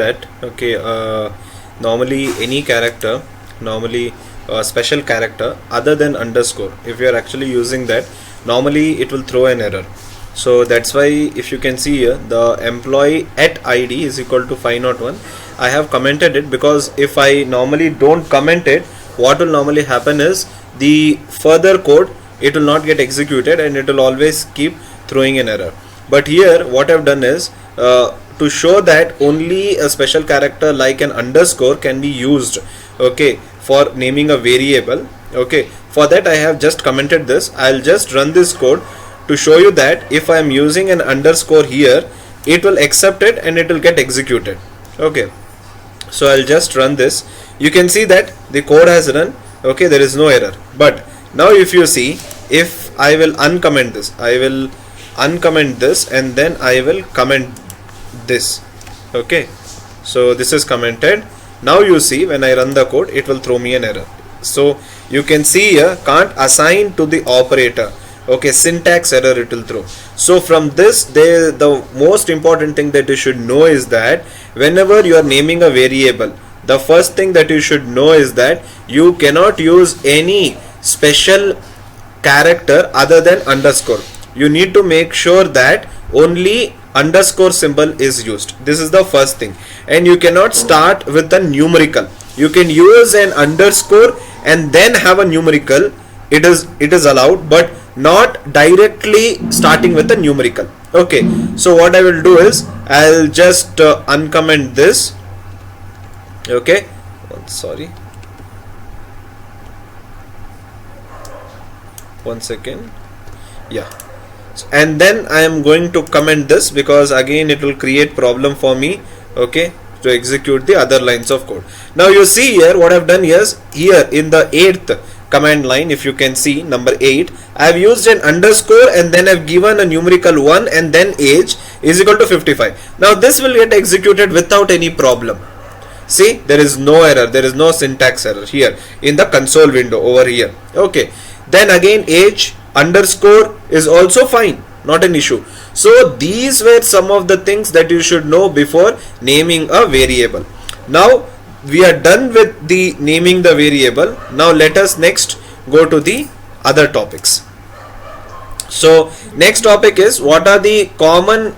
that okay, normally any character, normally a special character other than underscore, if you are actually using that, normally it will throw an error. So that's why if you can see here, the employee at id is equal to 501. I have commented it because if I normally don't comment it, what will normally happen is the further code, it will not get executed and it will always keep throwing an error. But here what I've done is to show that only a special character like an underscore can be used, okay, for naming a variable. Okay, for that I have just commented this. I'll just run this code to show you that if I am using an underscore here, it will accept it and it will get executed. Okay, so I'll just run this. You can see that the code has run. Okay, there is no error. But now if you see, if I will uncomment this, I will uncomment this and then I will comment this. Okay, so this is commented. Now you see when I run the code, it will throw me an error. So you can see here, can't assign to the operator. Okay, syntax error it will throw. So from this, the most important thing that you should know is that whenever you are naming a variable, the first thing that you should know is that you cannot use any special character other than underscore. You need to make sure that only underscore symbol is used. This is the first thing. And you cannot start with a numerical. You can use an underscore and then have a numerical. It is allowed, but not directly starting with a numerical. Okay, so what I will do is I'll just uncomment this. Okay, sorry, one second. Yeah, and then I am going to comment this because again it will create problem for me. Okay, to execute the other lines of code. Now you see here what I've done is here in the 8th command line, if you can see number 8, I have used an underscore and then I've given a numerical 1 and then age is equal to 55. Now this will get executed without any problem. See, there is no error, there is no syntax error here in the console window over here. Okay, then again age underscore is also fine, not an issue. So these were some of the things that you should know before naming a variable. Now we are done with the naming the variable. Now let us next go to the other topics. So next topic is what are the common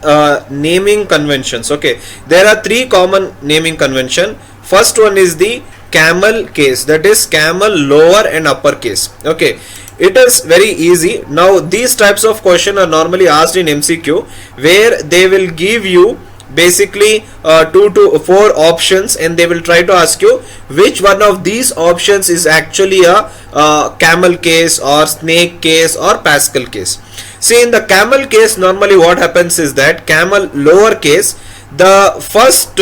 naming conventions. Okay, there are 3 common naming convention. First one is the camel case, that is camel lower and upper case. Okay, it is very easy. Now these types of question are normally asked in MCQ, where they will give you basically 2 to 4 options and they will try to ask you which one of these options is actually a camel case or snake case or Pascal case. See, in the camel case, normally what happens is that camel lower case, the first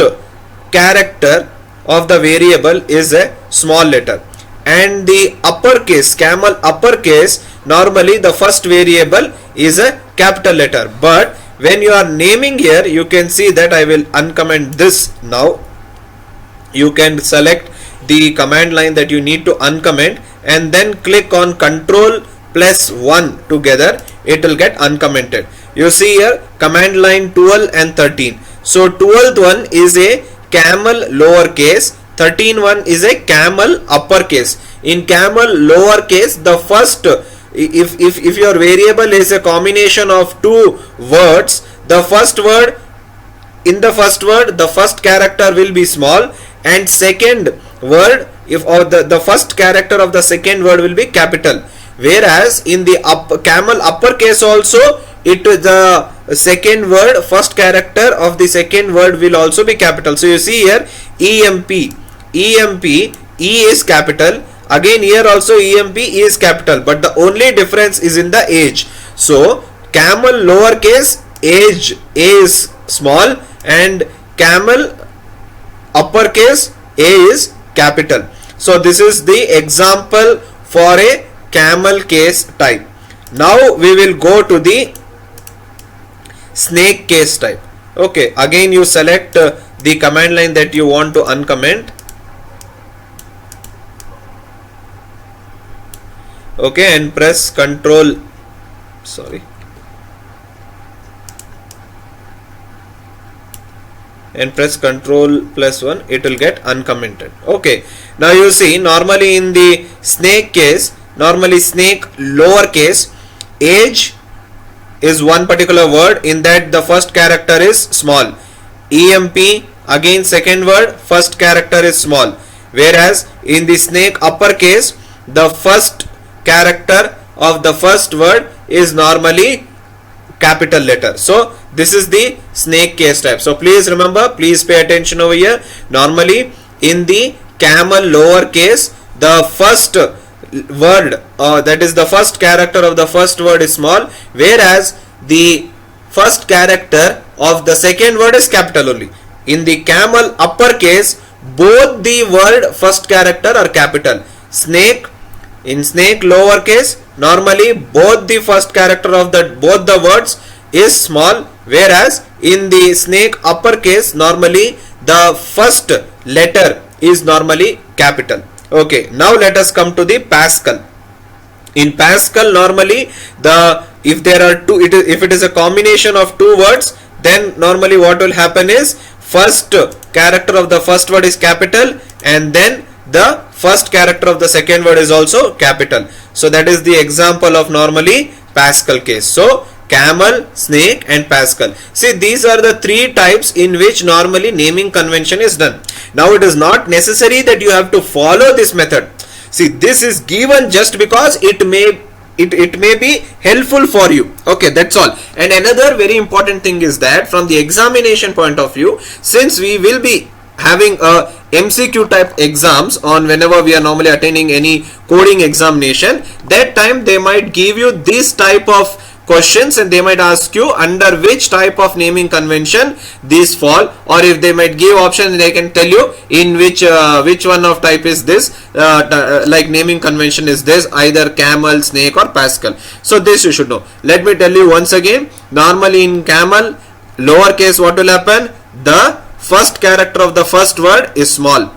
character of the variable is a small letter, and the uppercase, camel uppercase, normally the first variable is a capital letter. But when you are naming here, you can see that I will uncomment this. Now you can select the command line that you need to uncomment and then click on Control plus 1 together, it will get uncommented. You see here command line 12 and 13. So 12th one is a camel lowercase, 13th one is a camel uppercase. In camel lowercase, the first, if your variable is a combination of 2 words, the first word, in the first word the first character will be small, and second word, if or the first character of the second word will be capital. Whereas in the camel uppercase also, the second word, first character of the second word will also be capital. So you see here EMP, E is capital. Again here also EMP is capital, but the only difference is in the age. So camel lowercase, age A is small, and camel uppercase A is capital. So this is the example for a camel case type. Now we will go to the snake case type. Okay, again you select the command line that you want to uncomment. Okay, and press Control, sorry, and press Ctrl+1, it will get uncommented. Okay, now you see normally in the snake case, normally snake lowercase, age is one particular word, in that the first character is small. EMP, again second word, first character is small. Whereas in the snake uppercase, the first character of the first word is normally capital letter. So this is the snake case type. So please remember, please pay attention over here. Normally in the camel lowercase, the first word, that is the first character of the first word is small, whereas the first character of the second word is capital only. In the camel uppercase, both the word first character are capital. Snake, in snake lowercase, normally both the first character of both the words is small, whereas in the snake uppercase, normally the first letter is normally capital. Okay, now let us come to the Pascal. In Pascal, normally if there are two, if it is a combination of two words, then normally what will happen is first character of the first word is capital, and then the first character of the second word is also capital. So that is the example of normally Pascal case. So camel, snake and Pascal. See, these are the three types in which normally naming convention is done. Now it is not necessary that you have to follow this method. See, this is given just because it may be helpful for you. Okay, that's all. And another very important thing is that from the examination point of view, since we will be having a MCQ type exams on whenever we are normally attending any coding examination, that time they might give you this type of questions and they might ask you under which type of naming convention these fall, or if they might give options, they can tell you in which one of type is this, like naming convention is this, either camel, snake or Pascal. So this you should know. Let me tell you once again. Normally in camel lowercase, what will happen? The first character of the first word is small.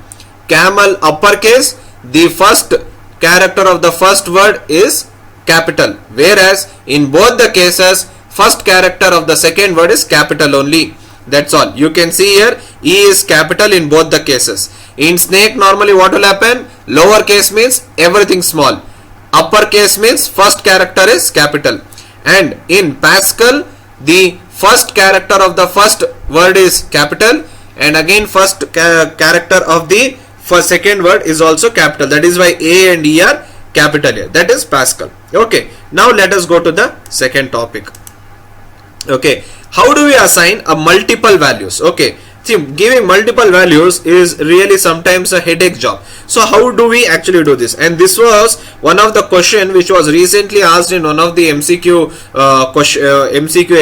Camel uppercase, the first character of the first word is capital, whereas in both the cases first character of the second word is capital only. That's all. You can see here E is capital in both the cases. In snake, normally what will happen? Lowercase means everything small, uppercase means first character is capital, and in Pascal the first character of the first word is capital, and again first character of the second word is also capital. That is why A and E are capital here. That is Pascal. Okay, now let us go to the second topic. Okay, how do we assign a multiple values? Okay, see, giving multiple values is really sometimes a headache job. So how do we actually do this? And this was one of the question which was recently asked in one of the MCQ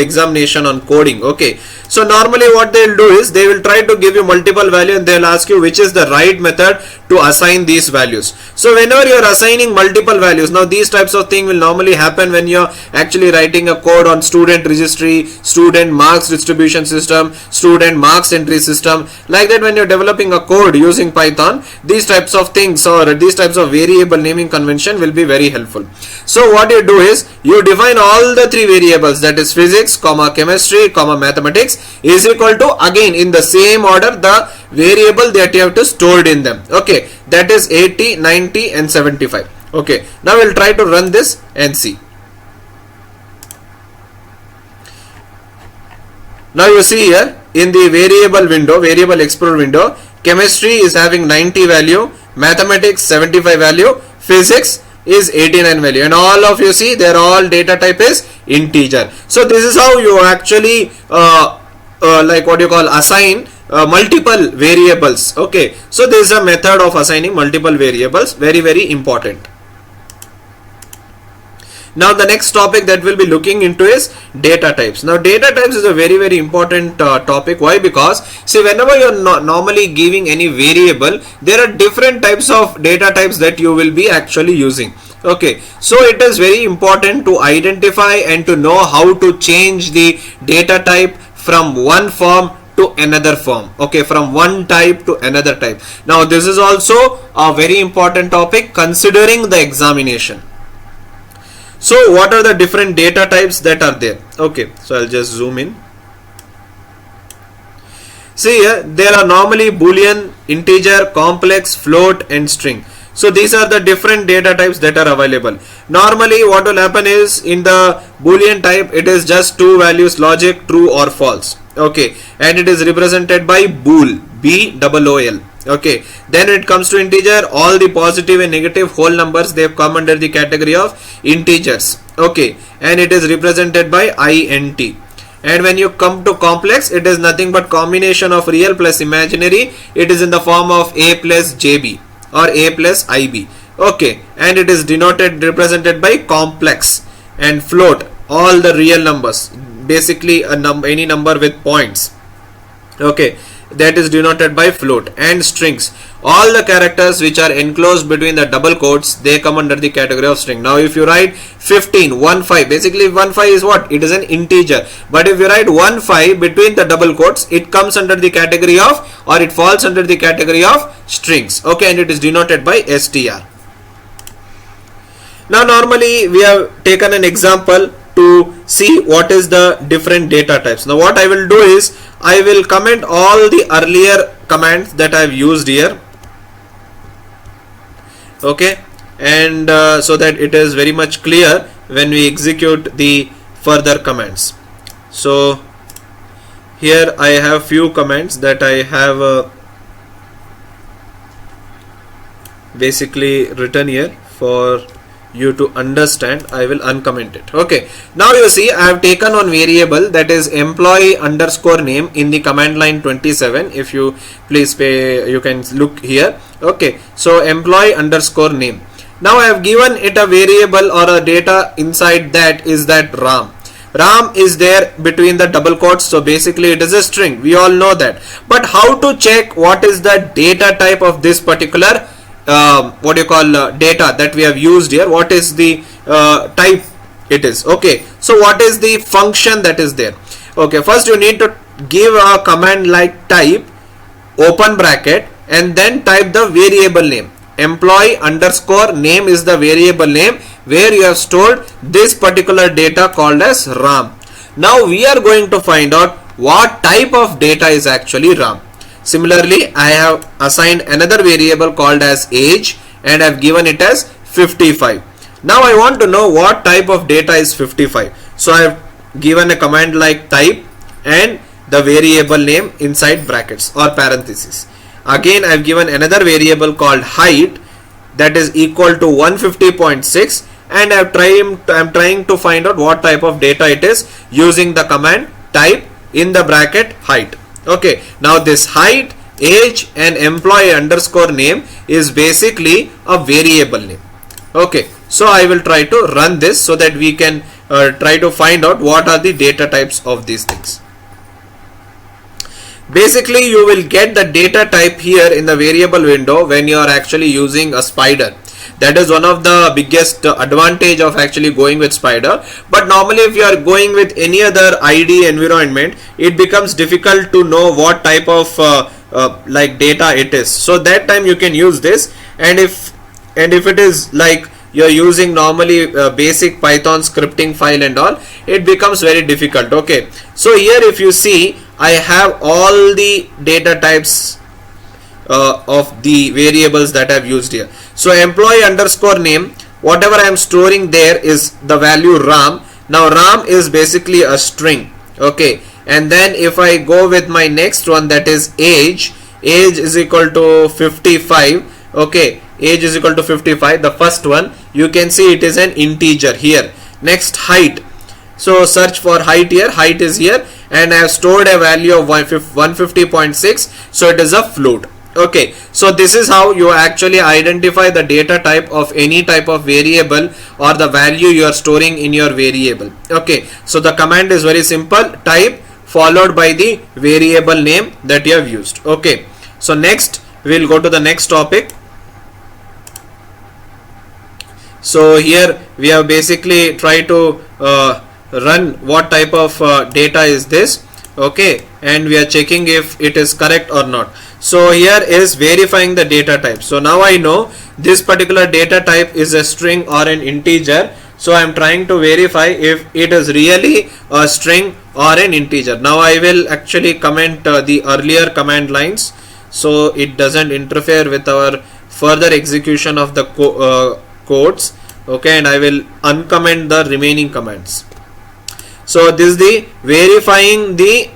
examination on coding. Okay, so normally what they will do is they will try to give you multiple value and they will ask you which is the right method to assign these values. So whenever you are assigning multiple values, now these types of thing will normally happen when you are actually writing a code on student registry, student marks distribution system, student marks entry system. Like that, when you are developing a code using Python, these types of things or these types of variable naming convention will be very helpful. So what you do is you define all the three variables, that is physics, chemistry, mathematics, is equal to, again in the same order, the variable that you have to stored in them. Okay, that is 80, 90 and 75. Okay, now we'll try to run this and see. Now you see here in the variable window, variable explorer window, chemistry is having 90 value, mathematics 75 value, physics is 89 value, and all of you see their all data type is integer. So this is how you actually like what you call assign multiple variables. Okay, so this is a method of assigning multiple variables, very important. Now the next topic that we'll be looking into is data types. Now data types is a very important topic. Why? Because see, whenever you're normally giving any variable, there are different types of data types that you will be actually using. Okay, so it is very important to identify and to know how to change the data type from one form to another form. Okay, from one type to another type. Now this is also a very important topic considering the examination. So what are the different data types that are there? Okay, so I'll just zoom in. See here, there are normally boolean, integer, complex, float and string. So these are the different data types that are available. Normally what will happen is, in the boolean type, it is just two values, logic, true or false. Okay, and it is represented by bool, B-O-O-L. Okay, then it comes to integer, all the positive and negative whole numbers, they come under the category of integers. Okay, and it is represented by int. And when you come to complex, it is nothing but combination of real plus imaginary. It is in the form of a plus jb or a plus ib. Okay, and it is denoted, represented by complex. And float, all the real numbers, basically any number with points. Okay, that is denoted by float. And strings, all the characters which are enclosed between the double quotes, they come under the category of string. Now if you write 15, 1, 5, basically 1, 5 is what? It is an integer. But if you write 1, 5 between the double quotes, it comes under the category of, or it falls under the category of strings. Okay, and it is denoted by str. Now normally we have taken an example to see what is the different data types. Now what I will do is, I will comment all the earlier commands that I have used here. Okay, and so that it is very much clear when we execute the further commands. So here I have few commands that I have basically written here for you to understand. I will uncomment it. Okay, now you see I have taken one variable, that is employee underscore name, in the command line 27. If you please pay, you can look here. Okay, so employee underscore name. Now I have given it a variable or a data inside that is that ram. Ram is there between the double quotes, so basically it is a string. We all know that. But how to check what is the data type of this particular data that we have used here? What is the type it is? Okay, so what is the function that is there? Okay, first you need to give a command like type, open bracket, and then type the variable name. Employee underscore name is the variable name where you have stored this particular data called as ram. Now we are going to find out what type of data is actually ram. Similarly, I have assigned another variable called as age and I have given it as 55. Now I want to know what type of data is 55. So I have given a command like type and the variable name inside brackets or parentheses. Again I have given another variable called height, that is equal to 150.6, and I am trying to find out what type of data it is using the command type in the bracket height. Okay, now this height, age and employee underscore name is basically a variable name. Okay, so I will try to run this so that we can try to find out what are the data types of these things. Basically you will get the data type here in the variable window when you are actually using a spider. That is one of the biggest advantage of actually going with spider. But normally if you are going with any other ID environment, it becomes difficult to know what type of like data it is. So that time you can use this, and if it is like you are using normally basic Python scripting file and all, it becomes very difficult. Okay, so here if you see, I have all the data types of the variables that I have used here. So employee underscore name, whatever I am storing there is the value ram. Now ram is basically a string. Okay, and then if I go with my next one, that is age is equal to 55. Okay, age is equal to 55, the first one. You can see it is an integer here. Next height, so search for height here, height is here, and I have stored a value of 150.6, so it is a float. Okay, so this is how you actually identify the data type of any type of variable or the value you are storing in your variable. Okay, so the command is very simple, type followed by the variable name that you have used. Okay, so next we will go to the next topic. So here we have basically tried to run what type of data is this. Okay, and we are checking if it is correct or not. So here is verifying the data type. So now I know this particular data type is a string or an integer. So I am trying to verify if it is really a string or an integer. Now I will actually comment the earlier command lines so it doesn't interfere with our further execution of the codes. Okay, and I will uncomment the remaining commands. So this is the verifying the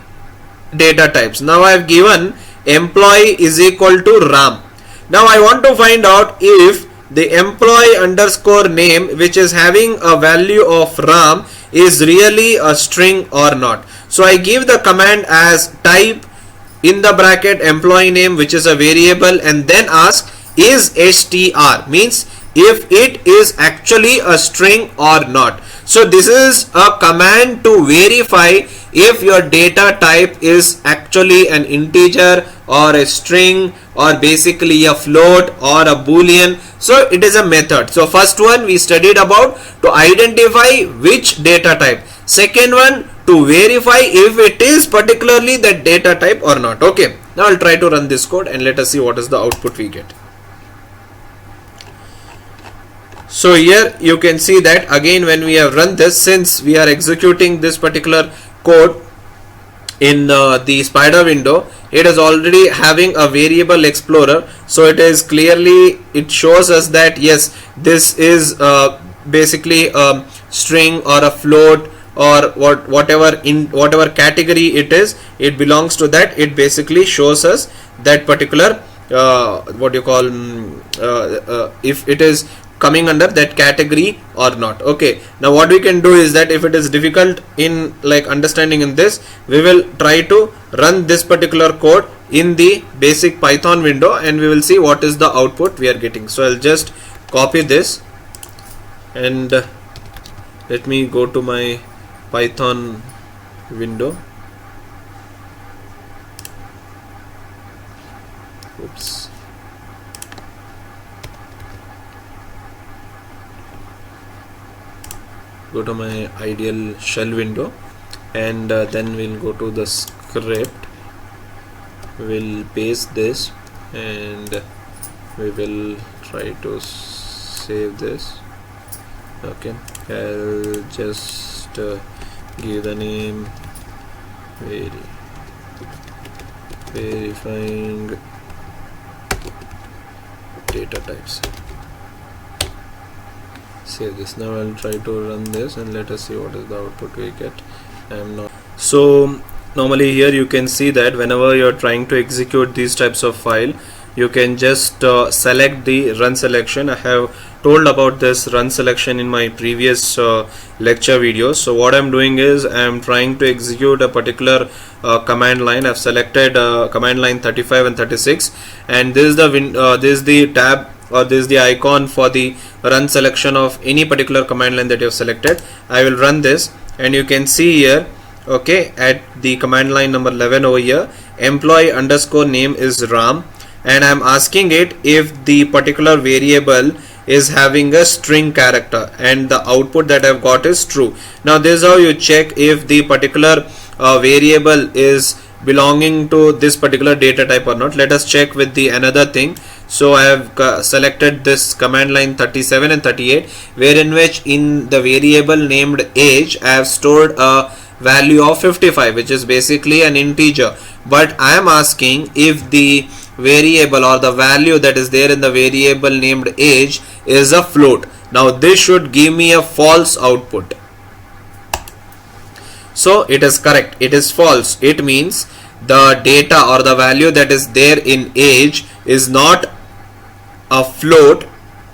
data types. Now I have given employee is equal to Ram. Now I want to find out if the employee underscore name, which is having a value of Ram, is really a string or not. So I give the command as type in the bracket employee name, which is a variable, and then ask is str, means if it is actually a string or not. So this is a command to verify if your data type is actually an integer or a string or basically a float or a boolean. So it is a method. So first one we studied about to identify which data type. Second one to verify if it is particularly that data type or not. Okay, now I'll try to run this code and let us see what is the output we get. So here you can see that again when we have run this, since we are executing this particular code in the spider window, it is already having a variable explorer. So it is clearly, it shows us that yes, this is basically a string or a float or whatever category it is, it belongs to that. It basically shows us that particular what you call if it is coming under that category or not. Okay, now what we can do is that if it is difficult in like understanding in this, we will try to run this particular code in the basic Python window and we will see what is the output we are getting. So I'll just copy this and let me go to my Python window. Oops. Go to my ideal shell window and then we'll go to the script. We'll paste this and we will try to save this. Okay, I'll just give the name verifying data types. Save this. Now I'll try to run this and let us see what is the output we get. So normally here you can see that whenever you're trying to execute these types of file, you can just select the run selection. I have told about this run selection in my previous lecture videos. So what I'm doing is I'm trying to execute a particular command line. I've selected command line 35 and 36, and this is the tab or this is the icon for the run selection of any particular command line that you have selected. I will run this and you can see here, okay, at the command line number 11 over here, employee underscore name is Ram, and I'm asking it if the particular variable is having a string character, and the output that I've got is true. Now this is how you check if the particular variable is belonging to this particular data type or not. Let us check with the another thing. So I have selected this command line 37 and 38, wherein which in the variable named age I have stored a value of 55, which is basically an integer, but I am asking if the variable or the value that is there in the variable named age is a float. Now this should give me a false output. So it is correct, it is false. It means the data or the value that is there in age is not a float,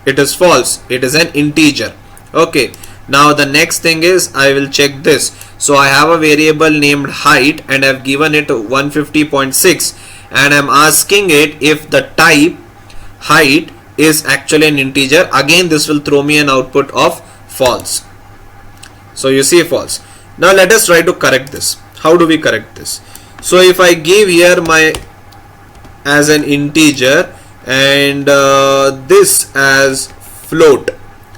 it is false, it is an integer. Okay, now the next thing is I will check this. So I have a variable named height and I have given it 150.6, and I am asking it if the type height is actually an integer. Again this will throw me an output of false. So you see false. Now let us try to correct this. How do we correct this? So if I give here my as an integer and this as float,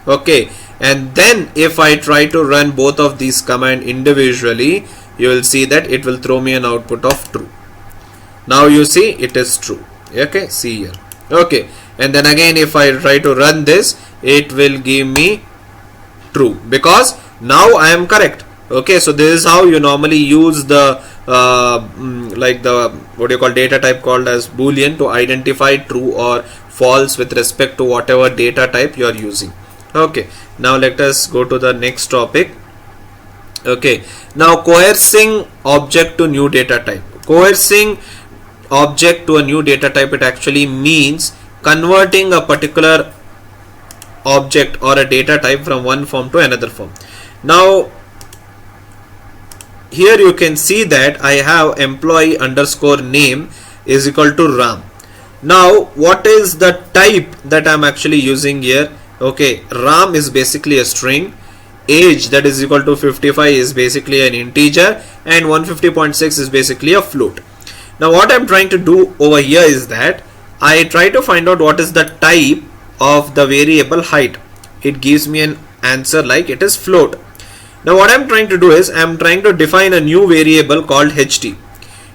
okay, and then if I try to run both of these commands individually, you will see that it will throw me an output of true. Now you see it is true. Okay, see here. Okay, and then again if I try to run this, it will give me true, because now I am correct. Okay, so this is how you normally use the like the what you call data type called as boolean to identify true or false with respect to whatever data type you are using. Okay, now let us go to the next topic. Okay, now coercing object to new data type. Coercing object to a new data type, it actually means converting a particular object or a data type from one form to another form. Now here you can see that I have employee underscore name is equal to Ram. Now what is the type that I'm actually using here? Okay, Ram is basically a string, age that is equal to 55 is basically an integer, and 150.6 is basically a float. Now what I'm trying to do over here is that I try to find out what is the type of the variable height. It gives me an answer like it is float. Now what I'm trying to do is I'm trying to define a new variable called ht,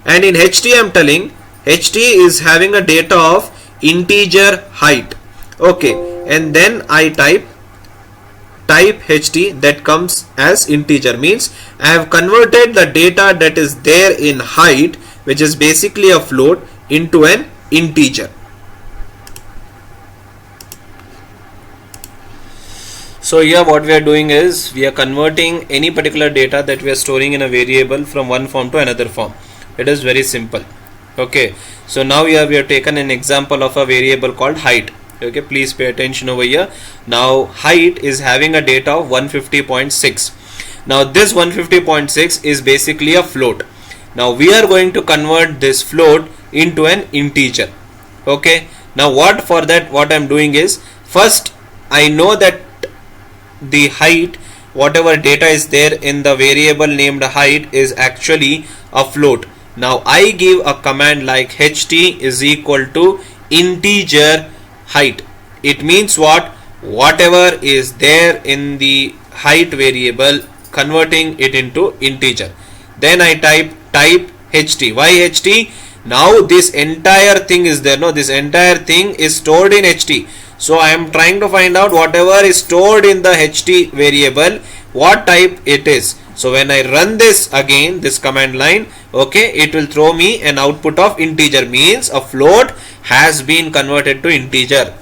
and in ht I'm telling ht is having a data of integer height. Okay, and then I type ht that comes as integer, means I have converted the data that is there in height, which is basically a float, into an integer. So here what we are doing is we are converting any particular data that we are storing in a variable from one form to another form. It is very simple. Okay, so now here we have taken an example of a variable called height. Okay, please pay attention over here. Now height is having a data of 150.6. Now this 150.6 is basically a float. Now we are going to convert this float into an integer. Okay, now what I'm doing is, first I know that the height, whatever data is there in the variable named height, is actually a float. Now I give a command like ht is equal to integer height. It means what? Whatever is there in the height variable, converting it into integer. Then I type ht. Why ht? Now this entire thing is there. No, this entire thing is stored in ht. So I am trying to find out whatever is stored in the ht variable, what type it is. So when I run this again, this command line, okay, it will throw me an output of integer, means a float has been converted to integer.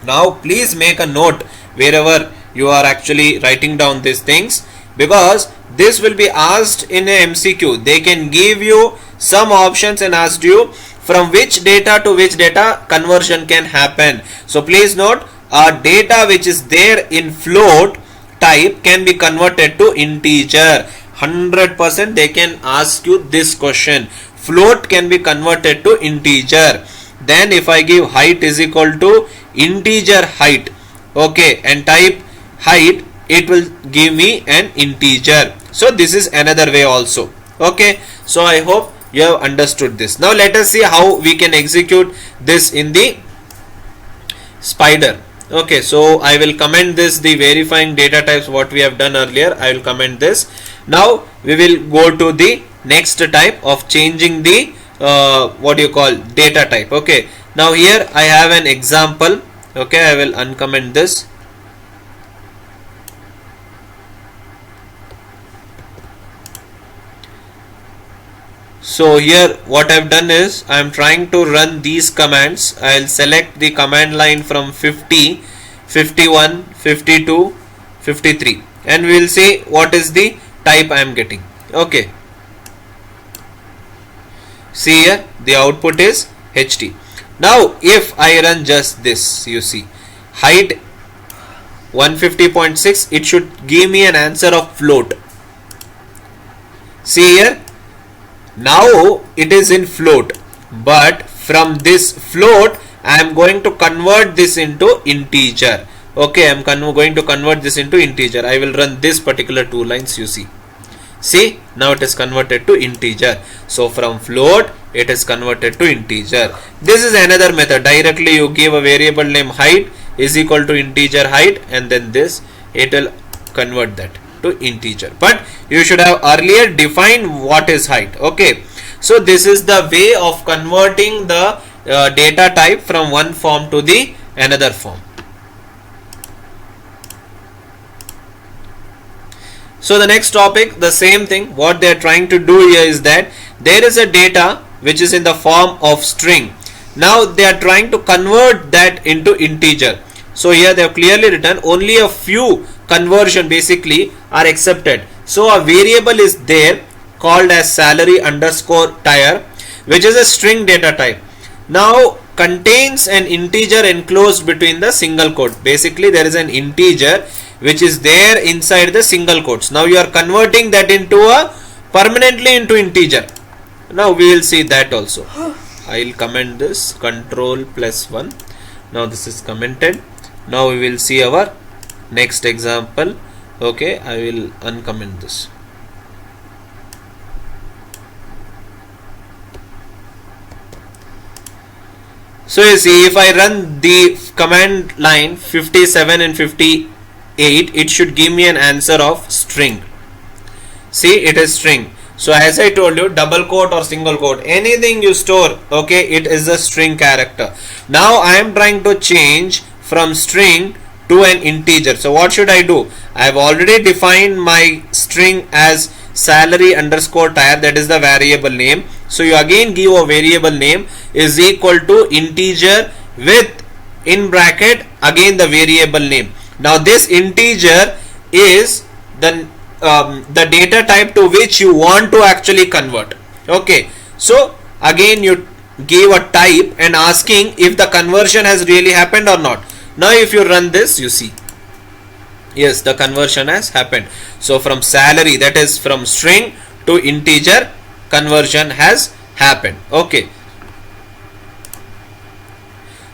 Now please make a note wherever you are actually writing down these things, because this will be asked in a MCQ. They can give you some options and ask you from which data to which data conversion can happen. So please note, a data which is there in float type can be converted to integer. 100% they can ask you this question. Float can be converted to integer. Then if I give height is equal to integer height, okay, and type height, it will give me an integer. So this is another way also. Okay, so I hope you have understood this. Now let us see how we can execute this in the Spider. Okay, so I will comment this, the verifying data types what we have done earlier. I will comment this. Now we will go to the next type of changing the what you call data type. Okay, now here I have an example. Okay, I will uncomment this. So here what I've done is I am trying to run these commands. I'll select the command line from 50, 51, 52, 53, and we will see what is the type I am getting. Okay, see here the output is ht. Now if I run just this, you see height 150.6, it should give me an answer of float. See here, now it is in float, but from this float I am going to convert this into integer. Okay, I am going to convert this into integer. I will run this particular 2 lines, you see. See, now it is converted to integer. So from float it is converted to integer. This is another method. Directly you give a variable name height is equal to integer height, and then this, it will convert that to integer. But you should have earlier defined what is height. Okay, so this is the way of converting the data type from one form to the another form. So the next topic, the same thing. What they are trying to do here is that there is a data which is in the form of string. Now they are trying to convert that into integer. So here they have clearly written only a few conversion basically are accepted. So a variable is there called as salary underscore tire, which is a string data type. Now contains an integer enclosed between the single quote. Basically there is an integer which is there inside the single quotes. Now you are converting that into a permanently into integer. Now we will see that also. I will comment this control plus 1. Now this is commented. Now we will see our next example. Okay, I will uncomment this. So you see, if I run the command line 57 and 58, it should give me an answer of string. See, it is string. So as I told you, double quote or single quote, anything you store, okay, it is a string character. Now I am trying to change from string to an integer. So what should I do? I have already defined my string as salary underscore tire, that is the variable name. So you again give a variable name is equal to integer with in bracket again the variable name. Now this integer is the data type to which you want to actually convert. Okay, so again you give a type and asking if the conversion has really happened or not. Now if you run this, you see, yes, the conversion has happened. So from salary, that is from string to integer, conversion has happened. Okay,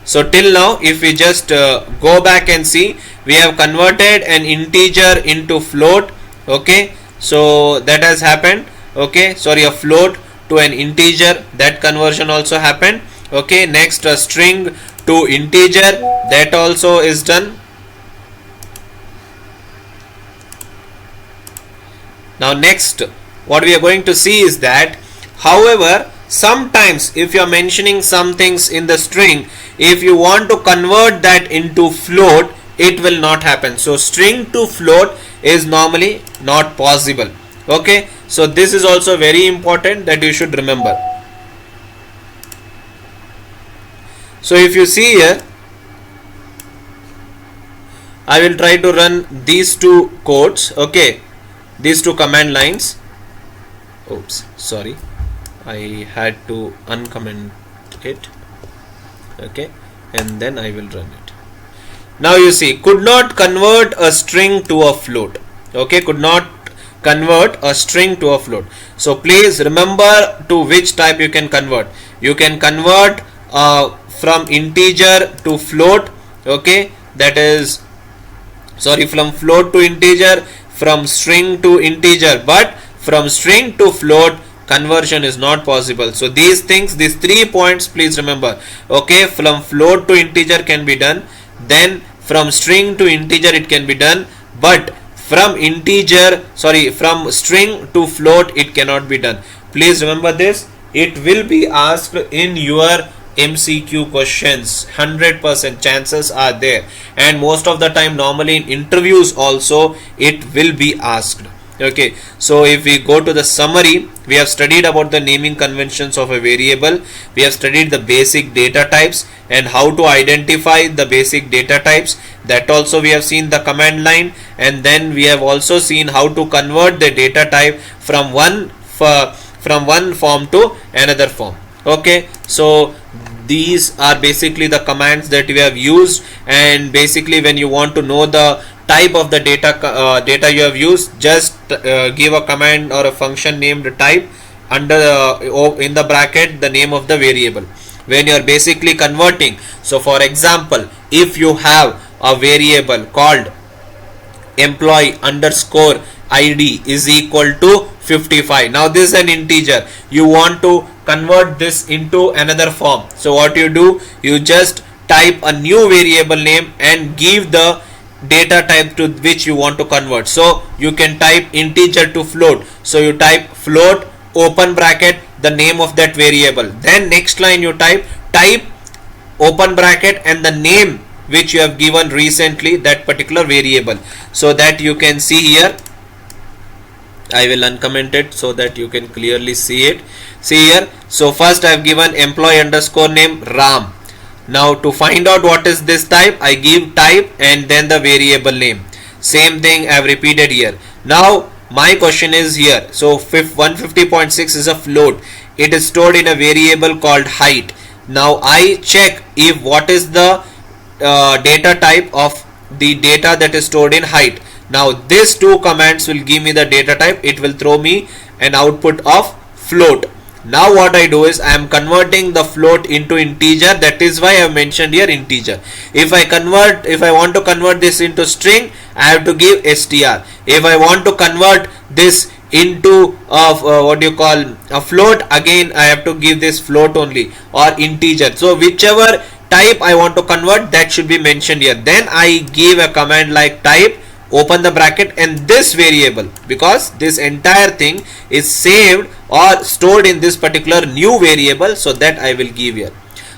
so till now if we just go back and see, we have converted an integer into float. Okay, so that has happened. Okay, sorry, a float to an integer, that conversion also happened. Okay, next a string to integer, that also is done. Now next what we are going to see is that, however, sometimes if you are mentioning some things in the string, if you want to convert that into float, it will not happen. So string to float is normally not possible. Okay, so this is also very important that you should remember. So if you see here, I will try to run these two codes. Okay, these two command lines. Oops, sorry, I had to uncomment it. Okay, and then I will run it. Now you see, could not convert a string to a float. Okay, could not convert a string to a float. So please remember to which type you can convert. You can convert from integer to float. Okay, that is, sorry, from float to integer, from string to integer, but from string to float conversion is not possible. So these things, these 3 points, please remember. Okay, from float to integer can be done, then from string to integer it can be done, but from integer, sorry, from string to float it cannot be done. Please remember this. It will be asked in your MCQ questions. 100% chances are there, and most of the time normally in interviews also it will be asked. Okay, so if we go to the summary, we have studied about the naming conventions of a variable. We have studied the basic data types and how to identify the basic data types. That also we have seen the command line, and then we have also seen how to convert the data type from one form to another form. Okay, so these are basically the commands that we have used, and basically when you want to know the type of the data you have used, just give a command or a function named type under in the bracket the name of the variable when you are basically converting. So for example, if you have a variable called employee underscore id is equal to 55, now this is an integer, you want to convert this into another form. So what you do, you just type a new variable name and give the data type to which you want to convert. So you can type integer to float, so you type float open bracket the name of that variable, then next line you type open bracket and the name which you have given recently that particular variable. So that you can see here, I will uncomment it so that you can clearly see it. See here. So first I have given employee underscore name Ram. Now to find out what is this type, I give type and then the variable name. Same thing I have repeated here. Now my question is here. So 150.6 is a float. It is stored in a variable called height. Now I check if what is the data type of the data that is stored in height. Now these two commands will give me the data type. It will throw me an output of float. Now what I do is I am converting the float into integer. That is why I have mentioned here integer. If I want to convert this into string, I have to give str. If I want to convert this into what you call a float, again I have to give this float only or integer. So whichever type I want to convert, that should be mentioned here. Then I give a command like type, open the bracket, and this variable, because this entire thing is saved or stored in this particular new variable, so that I will give here.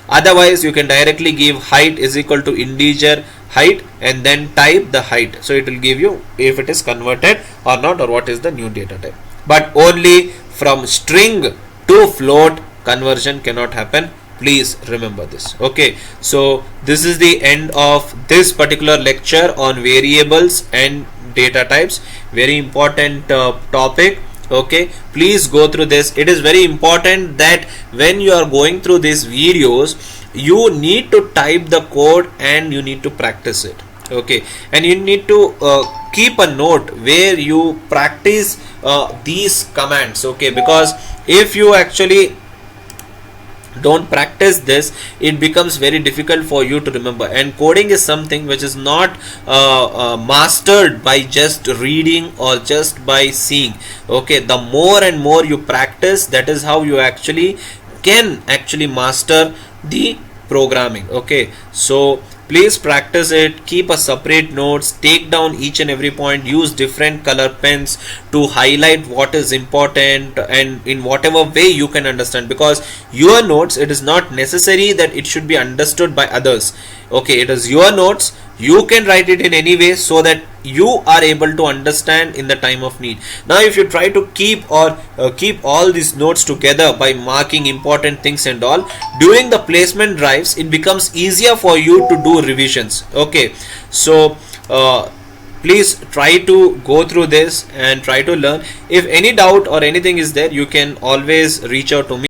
Otherwise you can directly give height is equal to integer height and then type the height, so it will give you if it is converted or not, or what is the new data type. But only from string to float conversion cannot happen. Please remember this. Okay, so this is the end of this particular lecture on variables and data types. Very important topic. Okay, please go through this. It is very important that when you are going through these videos, you need to type the code and you need to practice it. Okay, and you need to keep a note where you practice these commands. Okay, because if you actually don't practice this, it becomes very difficult for you to remember. And coding is something which is not mastered by just reading or just by seeing. Okay, the more and more you practice, that is how you actually can master the programming. Okay, so please practice it, keep a separate notes, take down each and every point, use different color pens to highlight what is important and in whatever way you can understand, because your notes, it is not necessary that it should be understood by others. Okay, it is your notes, you can write it in any way so that you are able to understand in the time of need. Now if you try to keep all these notes together by marking important things and all, during the placement drives it becomes easier for you to do revisions. Okay, so please try to go through this and try to learn. If any doubt or anything is there, you can always reach out to me.